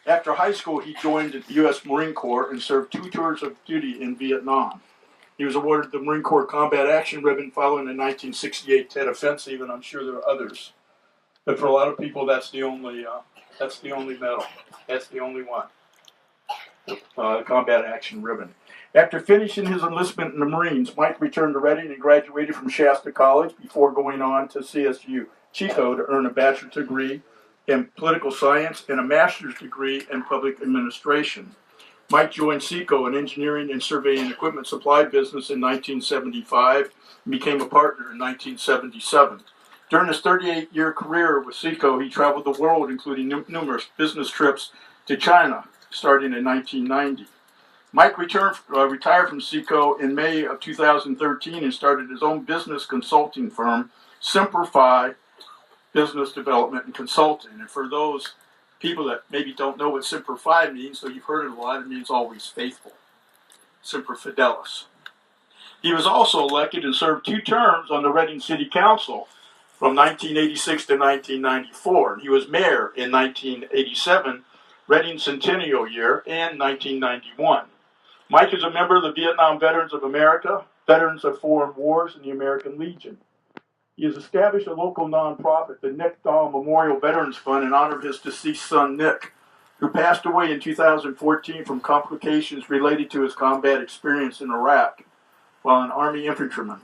After high school, he joined the U.S. Marine Corps and served 2 tours of duty in Vietnam. He was awarded the Marine Corps Combat Action Ribbon following the 1968 Tet Offensive, and I'm sure there are others. But for a lot of people, that's the only medal. That's the only one. Combat Action Ribbon. After finishing his enlistment in the Marines, Mike returned to Reading and graduated from Shasta College before going on to CSU Chico to earn a bachelor's degree in political science and a master's degree in public administration. Mike joined SECO, an engineering and surveying equipment supply business, in 1975 and became a partner in 1977. During his 38-year career with SECO, he traveled the world, including numerous business trips to China, starting in 1990. Mike retired from SECO in May of 2013 and started his own business consulting firm, Simplify Business Development and Consulting. And for those people that maybe don't know what Simplify means, so you've heard it a lot, it means always faithful. Semper Fidelis. He was also elected and served 2 terms on the Reading City Council from 1986 to 1994. And he was mayor in 1987, Reading Centennial Year, and 1991. Mike is a member of the Vietnam Veterans of America, Veterans of Foreign Wars, and the American Legion. He has established a local nonprofit, the Nick Dahl Memorial Veterans Fund, in honor of his deceased son, Nick, who passed away in 2014 from complications related to his combat experience in Iraq while an Army infantryman.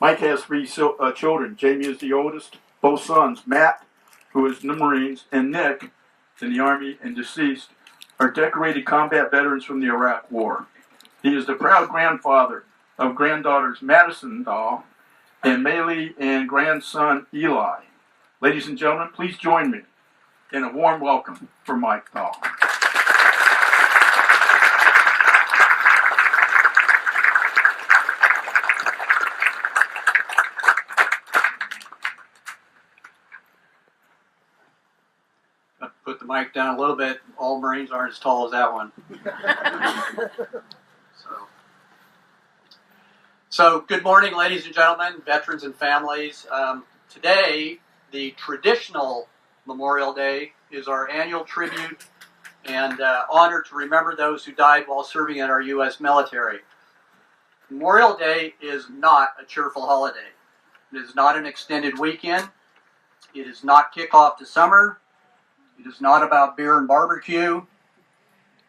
Mike has 3 children. Jamie is the oldest. Both sons, Matt, who is in the Marines, and Nick, in the Army and deceased, are decorated combat veterans from the Iraq War. He is the proud grandfather of granddaughters Madison Dahl and Maylee and grandson Eli. Ladies and gentlemen, please join me in a warm welcome for Mike Dahl. Put the mic down a little bit. All Marines aren't as tall as that one. So good morning, ladies and gentlemen, veterans and families. Today, the traditional Memorial Day is our annual tribute and honor to remember those who died while serving in our U.S. military. Memorial Day is not a cheerful holiday. It is not an extended weekend. It is not kickoff to summer. It is not about beer and barbecue.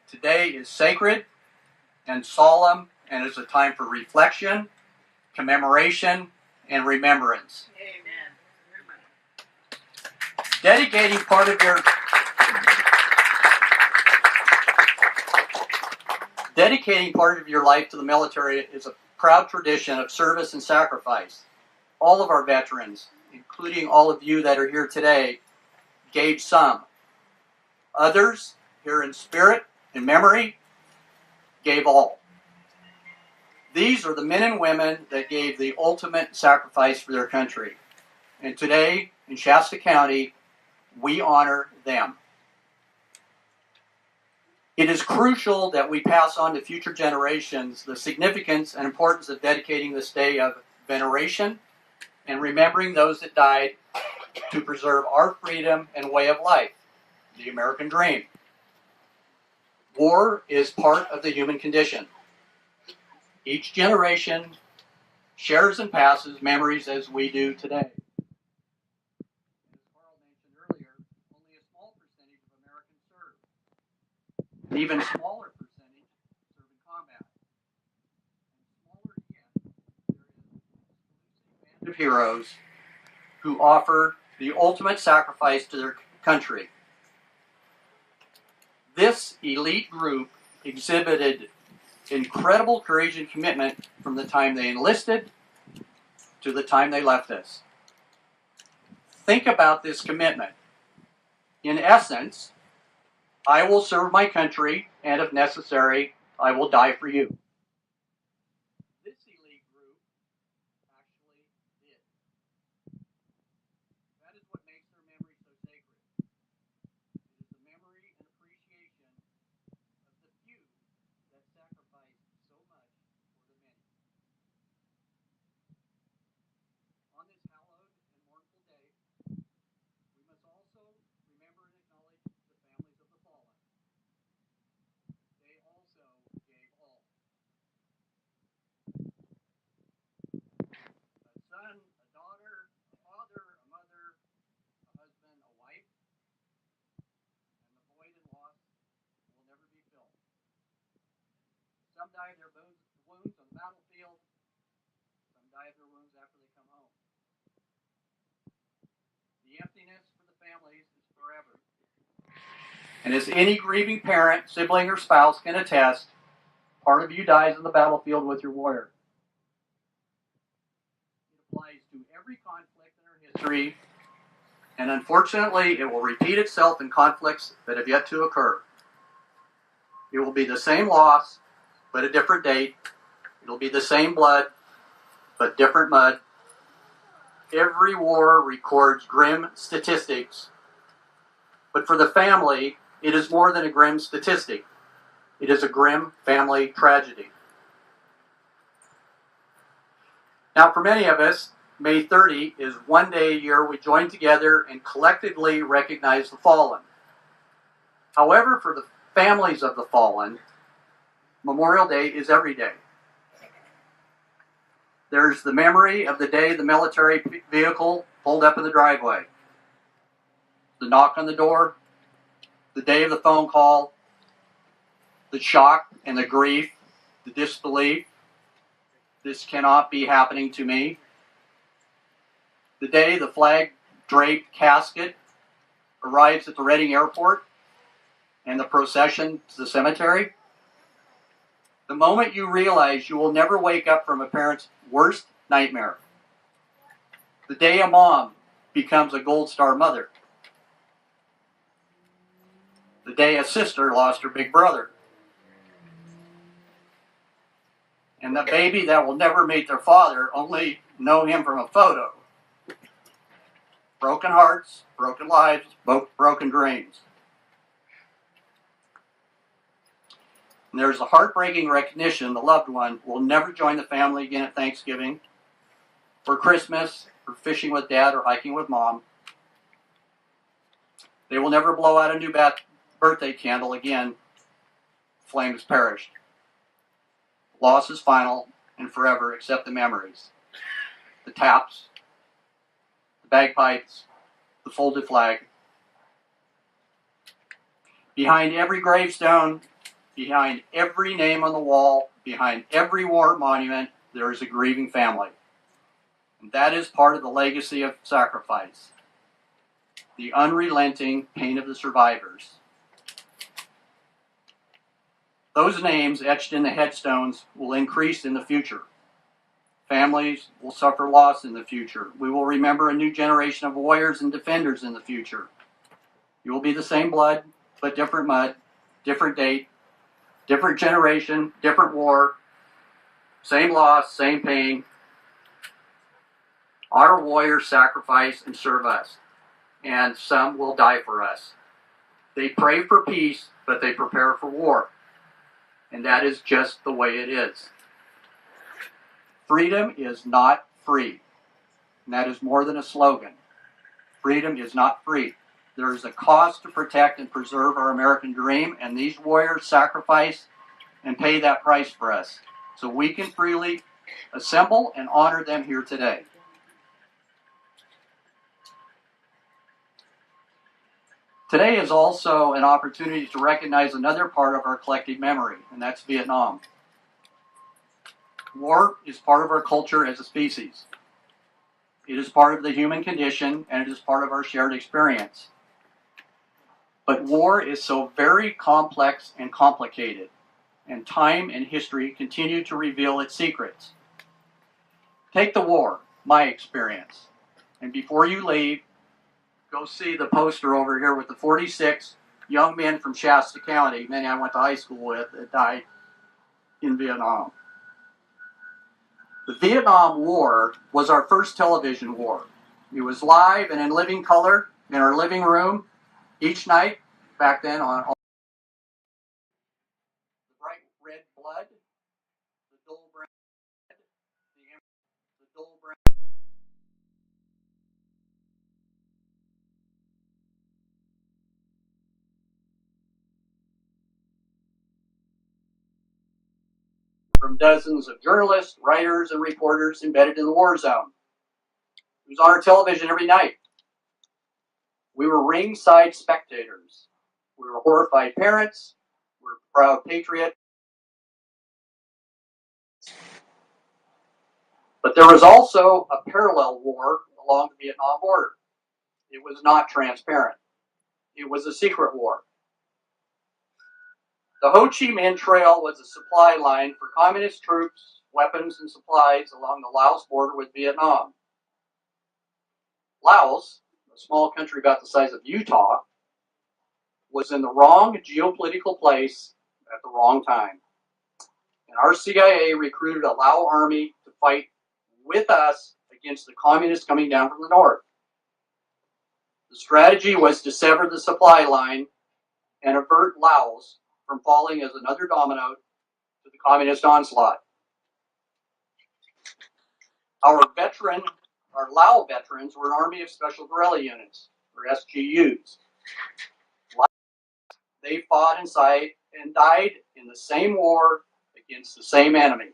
Today is sacred and solemn, and it's a time for reflection, commemoration, and remembrance. Amen. Dedicating part of your life to the military is a proud tradition of service and sacrifice. All of our veterans, including all of you that are here today, gave some. Others, here in spirit and memory, gave all. These are the men and women that gave the ultimate sacrifice for their country. And today, in Shasta County, we honor them. It is crucial that we pass on to future generations the significance and importance of dedicating this day of veneration and remembering those that died to preserve our freedom and way of life, the American dream. War is part of the human condition. Each generation shares and passes memories as we do today. As Carl mentioned earlier, only a small percentage of Americans serve. An even smaller percentage serve in combat. And smaller yet, there is a band of heroes who offer the ultimate sacrifice to their country. This elite group exhibited incredible courage and commitment from the time they enlisted to the time they left us. Think about this commitment. In essence, I will serve my country, and if necessary, I will die for you. This elite group actually did. That is what makes their memory so sacred. It is the memory and appreciation of the few that sacrificed so much for the many. On this hallowed and mournful day, we must also remember and acknowledge the families of the fallen. die of their wounds on the battlefield. Some die of their wounds after they come home. The emptiness for the families is forever. And as any grieving parent, sibling, or spouse can attest, part of you dies on the battlefield with your warrior. It applies to every conflict in our history, and unfortunately, it will repeat itself in conflicts that have yet to occur. It will be the same loss, but a different date. It'll be the same blood, but different mud. Every war records grim statistics, but for the family, it is more than a grim statistic. It is a grim family tragedy. Now, for many of us, May 30 is one day a year we join together and collectively recognize the fallen. However, for the families of the fallen, Memorial Day is every day. There's the memory of the day the military vehicle pulled up in the driveway, the knock on the door, the day of the phone call, the shock and the grief, the disbelief. This cannot be happening to me. The day the flag-draped casket arrives at the Reading Airport and the procession to the cemetery. The moment you realize you will never wake up from a parent's worst nightmare. The day a mom becomes a Gold Star mother. The day a sister lost her big brother. And the baby that will never meet their father, only know him from a photo. Broken hearts, broken lives, broken dreams. And there's a heartbreaking recognition the loved one will never join the family again at Thanksgiving, for Christmas, or fishing with dad, or hiking with mom. They will never blow out a new birthday candle again. Flames perished. Loss is final and forever, except the memories. The taps, the bagpipes, the folded flag. Behind every gravestone, behind every name on the wall, behind every war monument, there is a grieving family. And that is part of the legacy of sacrifice. The unrelenting pain of the survivors. Those names etched in the headstones will increase in the future. Families will suffer loss in the future. We will remember a new generation of warriors and defenders in the future. You will be the same blood, but different mud, different date, different generation, different war, same loss, same pain. Our warriors sacrifice and serve us, and some will die for us. They pray for peace, but they prepare for war. And that is just the way it is. Freedom is not free. And that is more than a slogan. Freedom is not free. There is a cost to protect and preserve our American dream, and these warriors sacrifice and pay that price for us, so we can freely assemble and honor them here today. Today is also an opportunity to recognize another part of our collective memory, and that's Vietnam. War is part of our culture as a species. It is part of the human condition, and it is part of our shared experience. But war is so very complex and complicated, and time and history continue to reveal its secrets. Take the war, my experience, and before you leave, go see the poster over here with the 46 young men from Shasta County, many I went to high school with, that died in Vietnam. The Vietnam War was our first television war. It was live and in living color in our living room each night back then on the bright red blood, the dull brown red, the dull brown. From dozens of journalists, writers, and reporters embedded in the war zone. It was on our television every night. We were ringside spectators. We were horrified parents. We were proud patriots. But there was also a parallel war along the Vietnam border. It was not transparent. It was a secret war. The Ho Chi Minh Trail was a supply line for communist troops, weapons, and supplies along the Laos border with Vietnam. Laos, a small country about the size of Utah, was in the wrong geopolitical place at the wrong time. And our CIA recruited a Lao army to fight with us against the communists coming down from the north. The strategy was to sever the supply line and avert Laos from falling as another domino to the communist onslaught. Our Lao veterans were an Army of Special Guerrilla Units, or SGUs. They fought inside and died in the same war against the same enemy.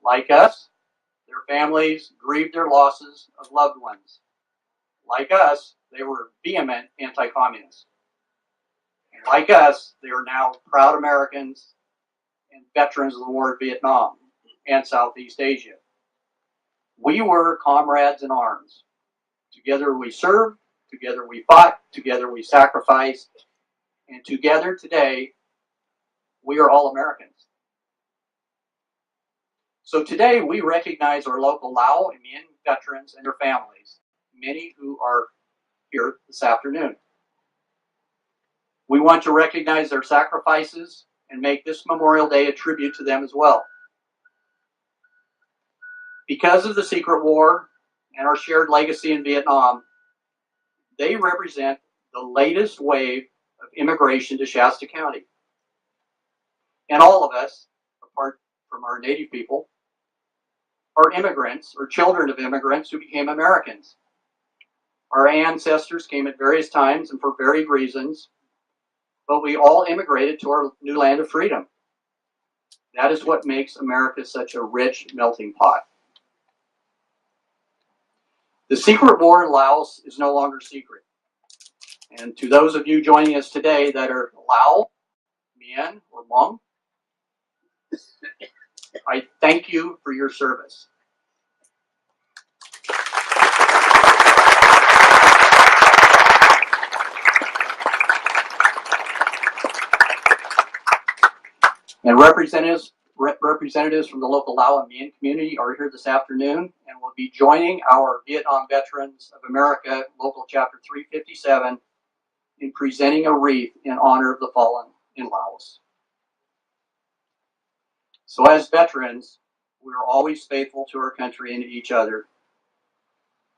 Like us, their families grieved their losses of loved ones. Like us, they were vehement anti-communists. And like us, they are now proud Americans and veterans of the war in Vietnam and Southeast Asia. We were comrades in arms. Together we served, together we fought, together we sacrificed, and together today, we are all Americans. So today we recognize our local Lao and Mien veterans and their families, many who are here this afternoon. We want to recognize their sacrifices and make this Memorial Day a tribute to them as well. Because of the secret war and our shared legacy in Vietnam, they represent the latest wave of immigration to Shasta County. And all of us, apart from our Native people, are immigrants or children of immigrants who became Americans. Our ancestors came at various times and for varied reasons, but we all immigrated to our new land of freedom. That is what makes America such a rich melting pot. The secret war in Laos is no longer secret. And to those of you joining us today that are Lao, Mien, or Hmong, I thank you for your service. And representatives from the local Lao and Mien community are here this afternoon and will be joining our Vietnam Veterans of America Local Chapter 357 in presenting a wreath in honor of the fallen in Laos. So as veterans, we are always faithful to our country and to each other.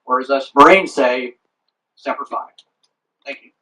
Or as us Marines say, Semper Fi. Thank you.